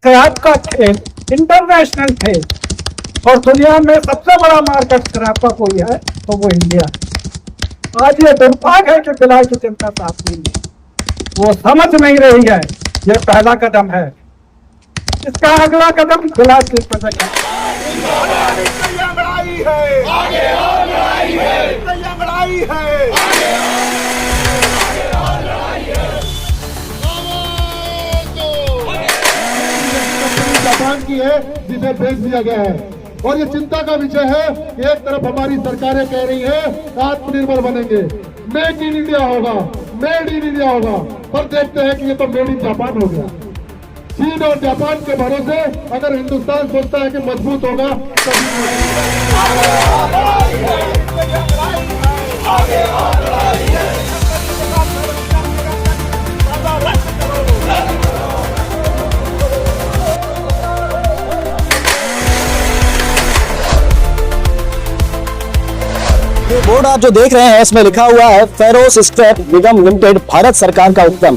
Scrap का खेल international खेल, और दुनिया में सबसे बड़ा मार्केट स्क्रैप का कोई है तो वो इंडिया है। आज ये दुर्भाग्य है कि बिलाल की चिंता साथ नहीं है, वो समझ नहीं रही है। ये पहला कदम है, इसका अगला कदम बिलाल की प्रगति है। जापान की है जिसे भेज दिया गया है, और ये चिंता का विषय है कि एक तरफ हमारी सरकारें कह रही है आत्मनिर्भर बनेंगे, मेड इन इंडिया होगा, मेड इन इंडिया होगा, पर देखते हैं कि ये तो मेड इन जापान हो गया। चीन और जापान के भरोसे अगर हिंदुस्तान सोचता है कि मजबूत होगा ये बोर्ड आप जो देख रहे हैं इसमें लिखा हुआ है फेरोस स्क्रैप निगम लिमिटेड भारत सरकार का उपक्रम,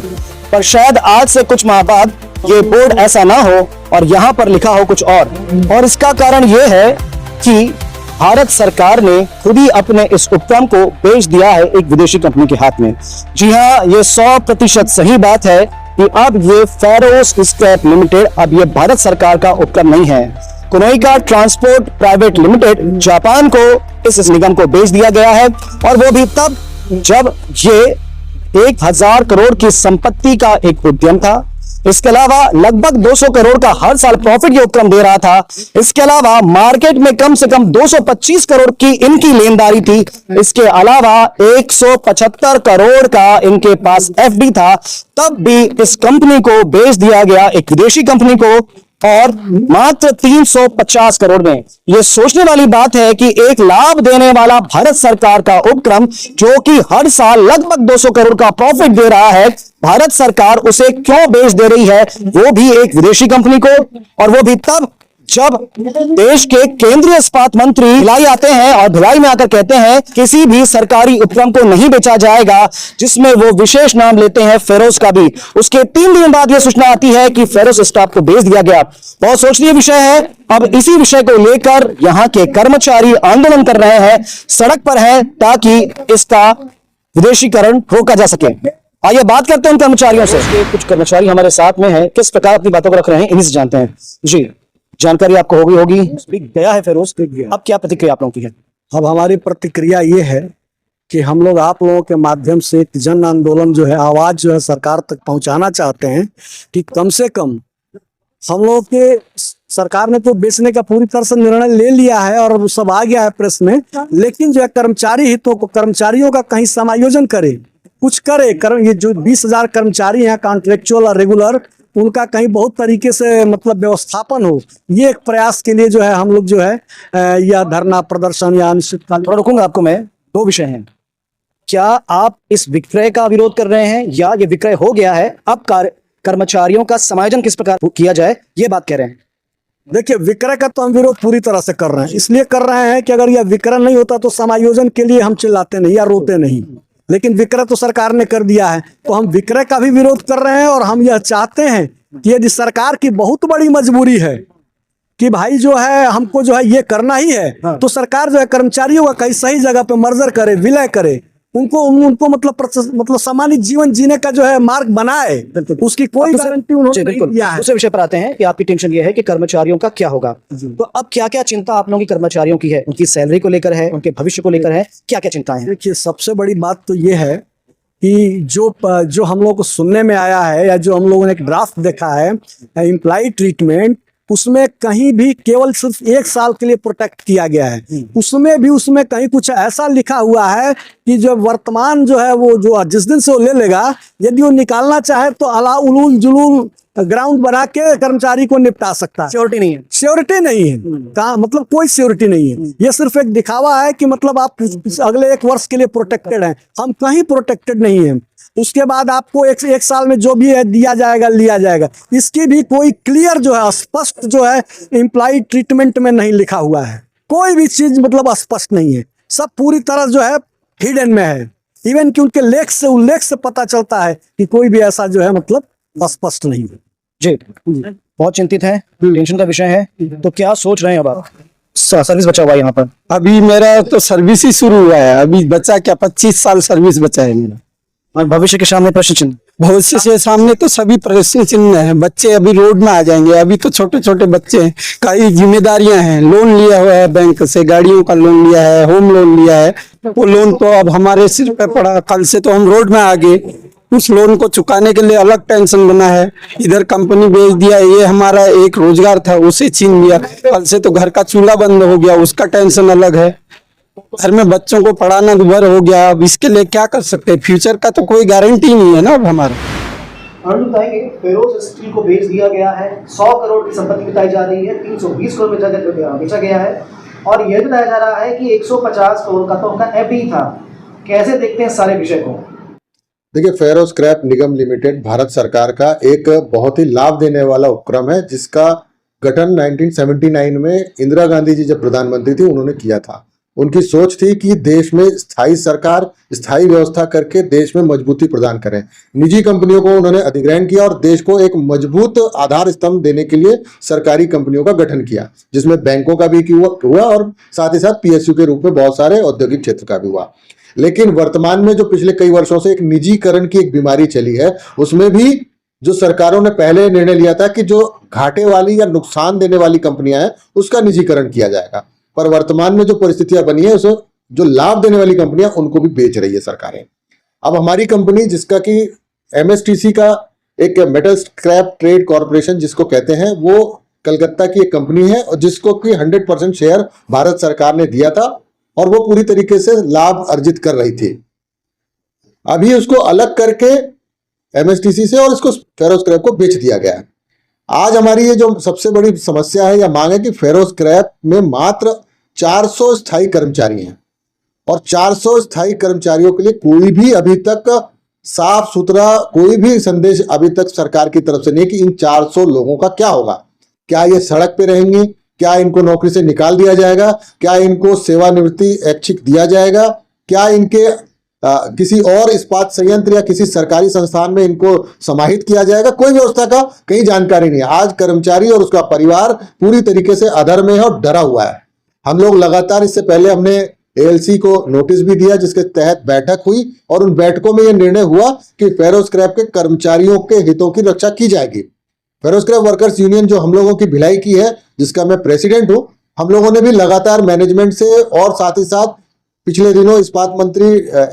पर शायद आज से कुछ माह बाद ये बोर्ड ऐसा ना हो और यहाँ पर लिखा हो कुछ और इसका कारण ये है कि भारत सरकार ने खुद ही अपने इस उपक्रम को बेच दिया है एक विदेशी कंपनी के हाथ में। जी हाँ, ये 100% सही बात है कि अब ये फेरोस स्क्रैप लिमिटेड अब ये भारत सरकार का उपक्रम नहीं है। कोनोइका ट्रांसपोर्ट प्राइवेट लिमिटेड जापान को इस निगम को बेच दिया गया है, और वो भी तब जब ये 1000 करोड़ की संपत्ति का एक उद्यम था। इसके अलावा लगभग 200 करोड़ का हर साल प्रॉफिट ये उपक्रम दे रहा था। इसके अलावा मार्केट में कम से कम 225 करोड़ की इनकी लेनदारी थी। इसके अलावा 175 करोड़ का इनके पास एफडी था। तब भी इस कंपनी को बेच दिया गया एक विदेशी कंपनी को, और मात्र 350 करोड़ में। यह सोचने वाली बात है कि एक लाभ देने वाला भारत सरकार का उपक्रम जो कि हर साल लगभग 200 करोड़ का प्रॉफिट दे रहा है, भारत सरकार उसे क्यों बेच दे रही है, वो भी एक विदेशी कंपनी को, और वो भी तब जब देश के केंद्रीय इस्पात मंत्री भिलाई आते हैं और भिलाई में आकर कहते हैं किसी भी सरकारी उपक्रम को नहीं बेचा जाएगा, जिसमें वो विशेष नाम लेते हैं फेरोस का भी। उसके 3 दिन बाद यह सूचना आती है कि फेरोस स्क्रैप को बेच दिया गया। बहुत सोचनीय विषय है। अब इसी विषय को लेकर यहाँ के कर्मचारी आंदोलन कर रहे हैं, सड़क पर हैं, ताकि इसका विदेशीकरण रोका जा सके। आइए बात करते हैं उन कर्मचारियों से। कुछ कर्मचारी हमारे साथ में हैं, किस प्रकार अपनी बातों को रख रहे हैं इन्हीं से जानते हैं। जी, जानकारी आपको होगी गया है फेरोस, अब क्या प्रतिक्रिया आप लोगों की है? अब हमारी प्रतिक्रिया ये है कि हम लोग आप लोगों के माध्यम से एक जन आंदोलन जो है, आवाज जो है सरकार तक पहुंचाना चाहते हैं कि कम से कम हम लोग के सरकार ने तो बेचने का पूरी तरह से निर्णय ले लिया है और वो सब आ गया है प्रेस में, लेकिन जो है कर्मचारी हितों को, कर्मचारियों का कहीं समायोजन करे, कुछ करे। ये जो 20,000 कर्मचारी हैं कॉन्ट्रेक्चुअल और रेगुलर, उनका कहीं बहुत तरीके से मतलब व्यवस्थापन हो, ये एक प्रयास के लिए जो है हम लोग जो है या धरना प्रदर्शन या अनिश्चितकालीन। थोड़ा रुकूंगा आपको मैं। 2 विषय हैं, क्या आप इस विक्रय का विरोध कर रहे हैं या ये विक्रय हो गया है, अब कर्मचारियों का समायोजन किस प्रकार किया जाए, ये बात कह रहे हैं? देखिए, विक्रय का तो हम विरोध पूरी तरह से कर रहे हैं। इसलिए कर रहे हैं कि अगर यह विक्रय नहीं होता तो समायोजन के लिए हम चिल्लाते नहीं या रोते नहीं, लेकिन विक्रय तो सरकार ने कर दिया है, तो हम विक्रय का भी विरोध कर रहे हैं। और हम यह चाहते हैं कि यदि सरकार की बहुत बड़ी मजबूरी है कि भाई जो है हमको जो है ये करना ही है, तो सरकार जो है कर्मचारियों का कहीं सही जगह पे मर्जर करे, विलय करे, उनको मतलब सामान्य जीवन जीने का जो है मार्ग बनाए। उसकी कोई गारंटी उन्होंने नहीं दिया है। दूसरे विषय पर आते हैं कि आपकी टेंशन ये है कि कर्मचारियों का क्या होगा, तो अब क्या क्या चिंता आप लोगों की कर्मचारियों की है? उनकी सैलरी को लेकर है, उनके भविष्य को लेकर है, क्या क्या चिंताएं हैं? देखिए, सबसे बड़ी बात तो ये है कि जो हम लोग को सुनने में आया है या जो हम लोगों ने एक ड्राफ्ट देखा है एम्प्लॉय ट्रीटमेंट, उसमें कहीं भी केवल सिर्फ 1 साल के लिए प्रोटेक्ट किया गया है। उसमें कहीं कुछ ऐसा लिखा हुआ है कि जो वर्तमान जो है वो जो जिस दिन से वो ले लेगा, यदि वो निकालना चाहे तो अला उलूल जुलूल ग्राउंड बना के कर्मचारी को निपटा सकता है। सिक्योरिटी नहीं है, सिक्योरिटी नहीं है, कहाँ मतलब कोई सिक्योरिटी नहीं है। ये सिर्फ एक दिखावा है कि मतलब आप अगले 1 वर्ष के लिए प्रोटेक्टेड हैं। हम कहीं प्रोटेक्टेड नहीं है। उसके बाद आपको एक साल में जो भी है दिया जाएगा, लिया जाएगा। इसकी भी कोई क्लियर जो है स्पष्ट जो है एम्प्लॉय ट्रीटमेंट में नहीं लिखा हुआ है। कोई भी चीज मतलब स्पष्ट नहीं है, सब पूरी तरह जो है हिडन में है। इवन कि उनके उल्लेख से पता चलता है कि कोई भी ऐसा जो है मतलब स्पष्ट नहीं है। जी, बहुत चिंतित हैं, टेंशन का विषय है। तो क्या सोच रहे हैं अब आप? सर्विस बचा हुआ है यहाँ पर। अभी मेरा तो सर्विस ही शुरू हुआ है, अभी बचा क्या 25 साल सर्विस बचा है मेरा। और भविष्य के सामने प्रश्न चिन्ह। भविष्य के सामने तो सभी प्रश्न चिन्ह है। बच्चे अभी रोड में आ जाएंगे, अभी तो छोटे छोटे बच्चे हैं, कई जिम्मेदारियां हैं। लोन लिया हुआ है बैंक से, गाड़ियों का लोन लिया है, होम लोन लिया है, वो लोन तो अब हमारे सिर पे पड़ा। कल से तो हम रोड में आ गए, उस लोन को चुकाने के लिए अलग टेंशन बना है। इधर कंपनी बेच दिया, ये हमारा एक रोजगार था उसे छीन लिया। कल से तो घर का चूल्हा बंद हो गया, उसका टेंशन अलग है। घर में बच्चों को पढ़ाना दुभर हो गया। अब इसके लिए क्या कर सकते हैं? फ्यूचर का तो कोई गारंटी नहीं है ना अब हमारा। अरुण बताएंगे, फेरोज स्टील को बेच दिया गया है, 100 करोड़ की संपत्ति बताई जा रही है, 320 करोड़ बेचा गया है, और यह बताया जा रहा है कि 150 करोड़ का तो उनका एफडी था। कैसे देखते हैं सारे विषय को? देखिए, फेरो स्क्रैप निगम लिमिटेड भारत सरकार का एक बहुत ही लाभ देने वाला उपक्रम है, जिसका गठन 1979 में इंदिरा गांधी जी जब प्रधानमंत्री थी उन्होंने किया था। उनकी सोच थी कि देश में स्थायी सरकार, स्थायी व्यवस्था करके देश में मजबूती प्रदान करें। निजी कंपनियों को उन्होंने अधिग्रहण किया और देश को एक मजबूत आधार स्तंभ देने के लिए सरकारी कंपनियों का गठन किया, जिसमें बैंकों का भी हुआ और साथ ही साथ पीएसयू के रूप में बहुत सारे औद्योगिक क्षेत्र का भी हुआ। लेकिन वर्तमान में जो पिछले कई वर्षों से एक निजीकरण की एक बीमारी चली है, उसमें भी जो सरकारों ने पहले निर्णय लिया था कि जो घाटे वाली या नुकसान देने वाली कंपनियां हैं उसका निजीकरण किया जाएगा, पर वर्तमान में जो परिस्थितियां बनी है उसे जो लाभ देने वाली कंपनियां उनको भी बेच रही है सरकारें। अब हमारी कंपनी, जिसका कि एमएसटीसी का एक मेटल स्क्रैप ट्रेड कॉर्पोरेशन जिसको कहते हैं, वो कलकत्ता की एक कंपनी है और जिसको कि 100% शेयर भारत सरकार ने दिया था और वो पूरी तरीके से लाभ अर्जित कर रही थी। अभी उसको अलग करके एमएसटीसी से और इसको फेरो स्क्रैप को बेच दिया गया है। आज हमारी ये जो सबसे बड़ी समस्या है या मांग है कि फेरो स्क्रैप में मात्र 400 स्थायी कर्मचारी हैं और 400 स्थायी कर्मचारियों के लिए कोई भी अभी तक साफ सुथरा कोई भी संदेश अभी तक सरकार की तरफ से नहीं कि इन 400 लोगों का क्या होगा। क्या ये सड़क पे रहेंगे? क्या इनको नौकरी से निकाल दिया जाएगा? क्या इनको सेवानिवृत्ति ऐच्छिक दिया जाएगा? क्या इनके किसी और इस्पात संयंत्र या किसी सरकारी संस्थान में इनको समाहित किया जाएगा? कोई व्यवस्था का कहीं जानकारी नहीं है। आज कर्मचारी और उसका परिवार पूरी तरीके से अधर में है और डरा हुआ है। हम लोग लगातार, इससे पहले हमने एएलसी को नोटिस भी दिया जिसके तहत बैठक हुई और उन बैठकों में यह निर्णय हुआ कि फेरो स्क्रैप के कर्मचारियों के हितों की रक्षा की जाएगी। फेरो स्क्रैप वर्कर्स यूनियन जो हम लोगों की भिलाई की है, जिसका मैं प्रेसिडेंट हूं, हम लोगों ने भी लगातार मैनेजमेंट से और साथ ही साथ पिछले दिनों इस्पात मंत्री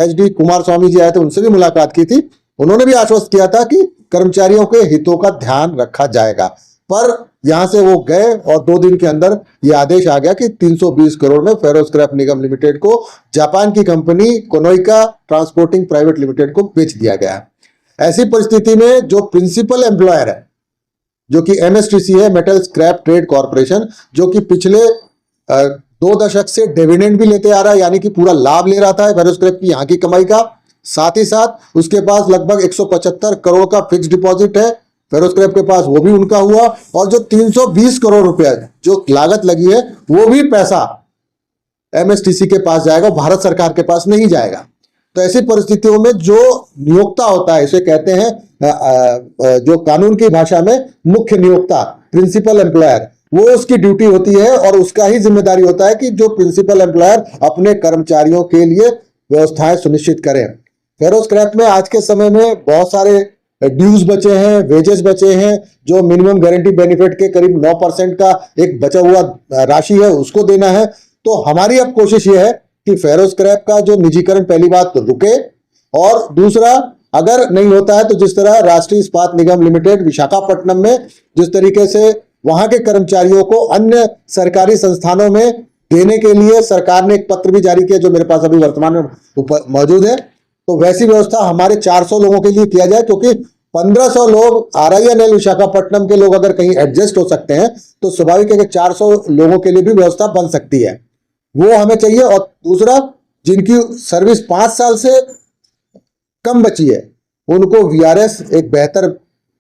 एचडी कुमार स्वामी जी आए थे, उनसे भी मुलाकात की थी। उन्होंने भी आश्वस्त किया था कि कर्मचारियों के हितों का ध्यान रखा जाएगा, पर यहां से वो गए और 2 दिन के अंदर ये आदेश आ गया कि 320 करोड़ में फेरो स्क्रैप निगम लिमिटेड को जापान की कंपनी कोनोइका ट्रांसपोर्टिंग प्राइवेट लिमिटेड को बेच दिया गया। ऐसी परिस्थिति में जो प्रिंसिपल एम्प्लॉयर है, जो कि एमएसटीसी है, मेटल स्क्रैप ट्रेड कॉर्पोरेशन, जो कि पिछले 2 दशक से डिविडेंड भी लेते आ रहा है, यानी कि पूरा लाभ ले रहा था फेरो स्क्रैप की यहाँ की कमाई का। साथ ही साथ उसके पास लगभग 175 करोड़ का फिक्स डिपॉजिट है, फेरो स्क्रैप के पास वो भी उनका हुआ, और जो 320 करोड़ रुपया जो लागत लगी है वो भी पैसा एमएसटीसी के पास जाएगा, भारत सरकार के पास नहीं जाएगा। तो ऐसी परिस्थितियों में जो नियोक्ता होता है, इसे कहते हैं जो कानून की भाषा में मुख्य नियोक्ता, प्रिंसिपल एम्प्लॉयर, वो उसकी ड्यूटी होती है और उसका ही जिम्मेदारी होता है कि जो प्रिंसिपल एम्प्लॉयर अपने कर्मचारियों के लिए व्यवस्थाएं सुनिश्चित करें। फेरो स्क्रैप में आज के समय में बहुत सारे ड्यूज बचे हैं, वेजेस बचे हैं, जो मिनिमम गारंटी बेनिफिट के करीब 9% का एक बचा हुआ राशि है उसको देना है। तो हमारी अब कोशिश ये है कि फेरो स्क्रैप का जो निजीकरण पहली बात तो रुके, और दूसरा अगर नहीं होता है तो जिस तरह राष्ट्रीय इस्पात निगम लिमिटेड विशाखापट्टनम में जिस तरीके से वहां के कर्मचारियों को अन्य सरकारी संस्थानों में देने के लिए सरकार ने एक पत्र भी जारी किया जो मेरे पास अभी वर्तमान में मौजूद है, तो वैसी व्यवस्था हमारे 400 लोगों के लिए किया जाए, क्योंकि 1500 लोग RINL विशाखापट्टनम के लोग अगर कहीं एडजस्ट हो सकते हैं तो स्वाभाविक है कि 400 लोगों के लिए भी व्यवस्था बन सकती है, वो हमें चाहिए। और दूसरा, जिनकी सर्विस 5 साल से कम बची है उनको VRS एक बेहतर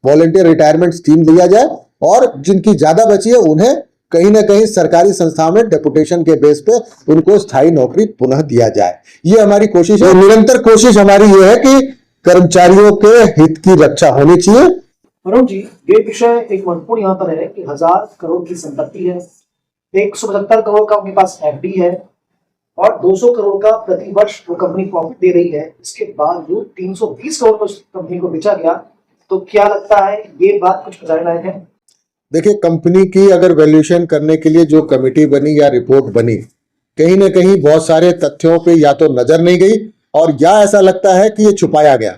वॉलंटियर रिटायरमेंट स्कीम दिया जाए, और जिनकी ज्यादा बची है उन्हें कहीं ना कहीं सरकारी संस्था में डेपुटेशन के बेस पे उनको स्थायी नौकरी पुनः दिया जाए। ये हमारी कोशिश है, निरंतर कोशिश हमारी ये है कि कर्मचारियों के हित की रक्षा होनी चाहिए। अरुण जी, ये विषय एक महत्वपूर्ण यहाँ पर है कि 1000 करोड़ की संपत्ति है, 175 करोड़ का उनके पास एफडी है और 200 करोड़ का प्रतिवर्ष वो कंपनी प्रॉफिट दे रही है। इसके बावजूद 320 करोड़ पर उस कंपनी को बेचा गया। तो क्या लगता है ये बात कुछ बताने लायक है? देखिए, कंपनी की अगर वैल्यूएशन करने के लिए जो कमेटी बनी या रिपोर्ट बनी, कहीं ना कहीं बहुत सारे तथ्यों पे या तो नजर नहीं गई और या ऐसा लगता है कि ये छुपाया गया,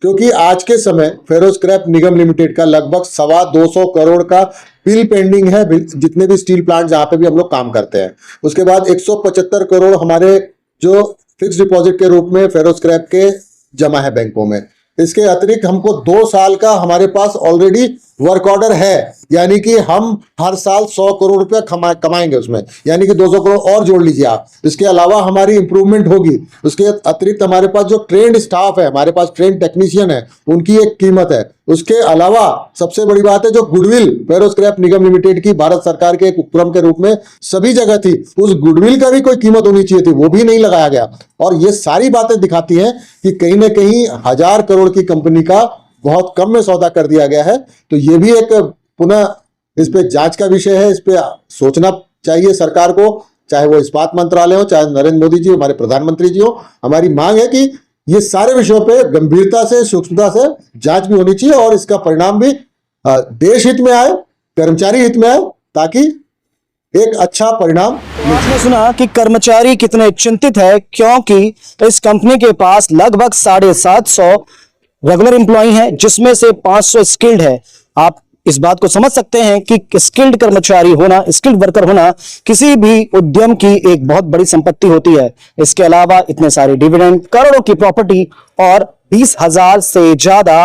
क्योंकि आज के समय फेरो स्क्रैप निगम लिमिटेड का लगभग 225 करोड़ का बिल पेंडिंग है, जितने भी स्टील प्लांट जहां पे भी हम लोग काम करते हैं। उसके बाद 175 करोड़ हमारे जो फिक्स डिपॉजिट के रूप में फेरो स्क्रैप के जमा है बैंकों में। इसके अतिरिक्त हमको 2 साल का हमारे पास ऑलरेडी वर्क ऑर्डर है, यानी कि हम हर साल 100 करोड़ रुपया कमाएंगे उसमें, यानी कि 200 करोड़ और जोड़ लीजिए आप। इसके अलावा हमारी इंप्रूवमेंट होगी। उसके अतिरिक्त हमारे पास जो ट्रेंड स्टाफ है, हमारे पास ट्रेंड टेक्नीशियन है, उनकी एक कीमत है। उसके अलावा सबसे बड़ी बात है जो गुडविल फेरो स्क्रैप निगम लिमिटेड की भारत सरकार के एक उपक्रम के रूप में सभी जगह थी, उस गुडविल का भी कोई कीमत होनी चाहिए थी, वो भी नहीं लगाया गया। और ये सारी बातें दिखाती हैं कि कहीं ना कहीं 1000 करोड़ की कंपनी का बहुत कम में सौदा कर दिया गया है। तो ये भी एक पुनः इस पे जांच का विषय है, इस पे सोचना चाहिए सरकार को, चाहे वो इस्पात मंत्रालय हो, चाहे नरेंद्र मोदी जी हमारे प्रधानमंत्री जी हो। हमारी मांग है कि ये सारे विषयों पे गंभीरता से, सूक्ष्मता से जांच भी होनी चाहिए और इसका परिणाम भी देश हित में आए, कर्मचारी हित में आए, ताकि एक अच्छा परिणाम। आपने सुना कि कर्मचारी कितने चिंतित है, क्योंकि इस कंपनी के पास लगभग 750 रेगुलर एम्प्लॉई हैं, जिसमें से 500 स्किल्ड है। आप इस बात को समझ सकते हैं कि स्किल्ड कर्मचारी होना, स्किल्ड वर्कर होना किसी भी उद्यम की एक बहुत बड़ी संपत्ति होती है। इसके अलावा इतने सारे डिविडेंड, करोड़ों की प्रॉपर्टी और 20,000 से ज्यादा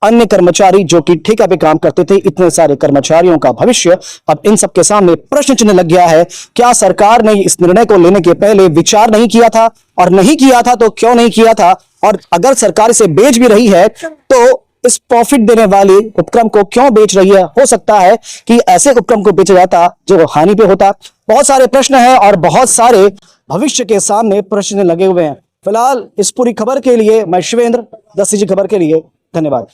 अन्य कर्मचारी जो कि ठेका पे काम करते थे। इतने सारे कर्मचारियों का भविष्य अब इन सबके सामने प्रश्न चिन्ह लग गया है। क्या सरकार ने इस निर्णय को लेने के पहले विचार नहीं किया था? और नहीं किया था तो क्यों नहीं किया था? और अगर सरकार इसे बेच भी रही है तो इस प्रॉफिट देने वाले उपक्रम को क्यों बेच रही है? हो सकता है कि ऐसे उपक्रम को बेचा जाता जो हानि पे होता। बहुत सारे प्रश्न हैं और बहुत सारे भविष्य के सामने प्रश्न लगे हुए हैं। फिलहाल इस पूरी खबर के लिए मैं शिवेंद्र, 10 खबर के लिए धन्यवाद।